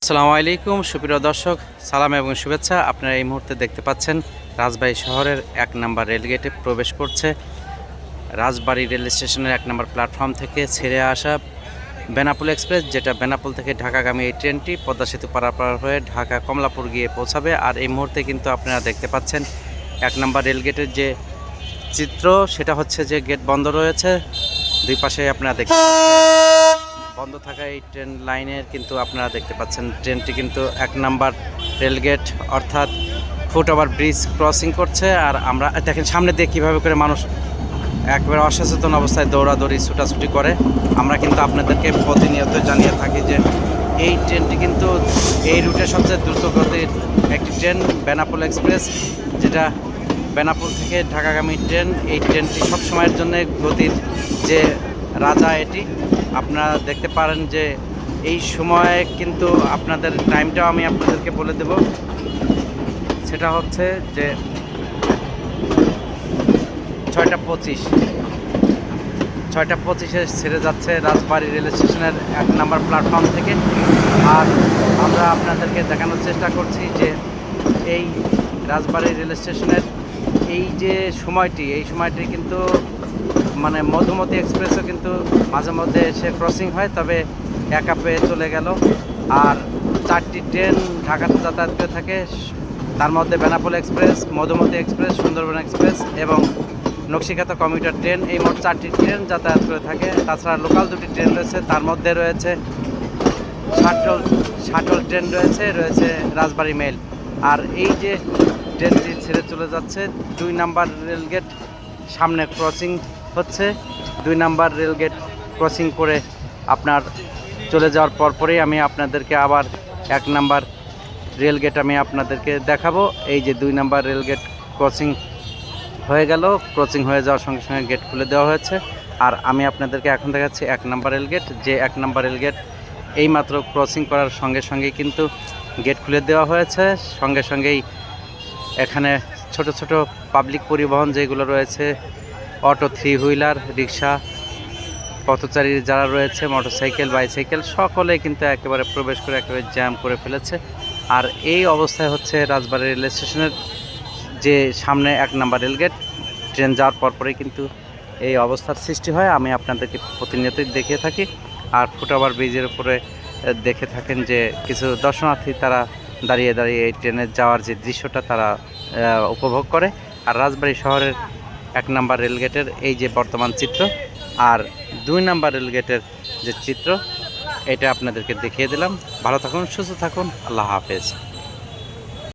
আসসালামু আলাইকুম সুপ্রিয় দর্শক, সালাম এবং শুভেচ্ছা। আপনারা এই মুহূর্তে দেখতে পাচ্ছেন রাজবাড়ী শহরের ১ নম্বর রেলগেটে প্রবেশ করছে রাজবাড়ী রেল স্টেশনের ১ নম্বর প্ল্যাটফর্ম থেকে ছেড়ে আসা বেনাপোল এক্সপ্রেস, যেটা বেনাপোল থেকে ঢাকাগামী এই ট্রেনটি পদ্মা সেতু পারাপার হয়ে ঢাকা কমলাপুর গিয়ে পৌঁছাবে। আর এই মুহূর্তে কিন্তু আপনারা দেখতে পাচ্ছেন ১ নম্বর রেলগেটের যে চিত্র, সেটা হচ্ছে যে গেট বন্ধ রয়েছে। দুই পাশে আপনারা দেখতে পাচ্ছেন বন্ধ থাকা এই ট্রেন লাইনের কিন্তু আপনারা দেখতে পাচ্ছেন ট্রেনটি কিন্তু ১ নম্বর রেলগেট অর্থাৎ ফুটওভার ব্রিজ ক্রসিং করছে। আর আমরা দেখেন সামনে দিয়ে কীভাবে করে মানুষ একবারে অসচেতন অবস্থায় দৌড়াদৌড়ি ছুটাছুটি করে। আমরা কিন্তু আপনাদেরকে প্রতিনিয়ত জানিয়ে থাকি যে এই ট্রেনটি কিন্তু এই রুটে সবচেয়ে দ্রুতগতির একটি ট্রেন বেনাপোল এক্সপ্রেস, যেটা বেনাপোল থেকে ঢাকাগামী ট্রেন। এই ট্রেনটি সব সময়ের জন্য গতির যে রাজা এটি। আপনারা দেখতে পারেন যে এই সময়ে কিন্তু আপনাদের টাইমটাও আমি আপনাদেরকে বলে দেব, সেটা হচ্ছে যে 6টা 25 ছেড়ে যাচ্ছে রাজবাড়ী রেল স্টেশনের ১ নম্বর প্ল্যাটফর্ম থেকে। আর আমরা আপনাদেরকে দেখানোর চেষ্টা করছি যে এই রাজবাড়ী রেল স্টেশনের এই যে সময়টি, এই সময়টি কিন্তু মানে মধুমতি এক্সপ্রেসও কিন্তু মাঝে মধ্যে এসে ক্রসিং হয়, তবে একা পেয়ে চলে গেল। আর 4টি ট্রেন ঢাকাতে যাতায়াত করে থাকে, তার মধ্যে Benapole express, Madhumati express, Sundarban express এবং নকশিকাঁথা কমিউটার ট্রেন। এই মোট 4টি ট্রেন যাতায়াত করে থাকে। তাছাড়া লোকাল 2টি ট্রেন রয়েছে, তার মধ্যে রয়েছে শাটল ট্রেন রয়েছে রাজবাড়ী মেল। আর এই যে ট্রেনটি ছেড়ে চলে যাচ্ছে 2 নম্বর রেলগেট সামনে ক্রসিং হচ্ছে। 2 নম্বর রেলগেট ক্রসিং করে আপনার চলে যাওয়ার পরপরই আমি আপনাদেরকে আবার 1 নম্বর রেলগেট আমি আপনাদেরকে দেখাবো। এই যে 2 নম্বর রেলগেট ক্রসিং হয়ে গেল, ক্রসিং হয়ে যাওয়ার সঙ্গে সঙ্গে গেট খুলে দেওয়া হয়েছে। আর আমি আপনাদেরকে এখন দেখাচ্ছি 1 নম্বর রেলগেট, যে 1 নম্বর রেলগেট এইমাত্র ক্রসিং করার সঙ্গে সঙ্গেই কিন্তু গেট খুলে দেওয়া হয়েছে। সঙ্গে সঙ্গেই এখানে ছোট ছোট পাবলিক পরিবহন যেগুলো রয়েছে, অটো, 3 হুইলার, রিক্সা, পথচারী যারা রয়েছে, মোটরসাইকেল, বাইসাইকেল, সকলেই কিন্তু একেবারে প্রবেশ করে একেবারে জ্যাম করে ফেলেছে। আর এই অবস্থায় হচ্ছে রাজবাড়ী রেল স্টেশনের যে সামনে 1 নম্বর রেলগেট, ট্রেন যাওয়ার পরপরই কিন্তু এই অবস্থার সৃষ্টি হয়। আমি আপনাদেরকে প্রতিনিয়তই দেখিয়ে থাকি। আর ফুটওভার ব্রিজের উপরে দেখে থাকেন যে কিছু দর্শনার্থী তারা দাঁড়িয়ে দাঁড়িয়ে এই ট্রেনের যাওয়ার যে দৃশ্যটা তারা উপভোগ করে। আর রাজবাড়ী শহরের 1 নম্বর রেলগেটের এই যে বর্তমান চিত্র আর 2 নম্বর রেলগেটের যে চিত্র, এটা আপনাদেরকে দেখিয়ে দিলাম। ভালো থাকুন, সুস্থ থাকুন, আল্লাহ হাফেজ।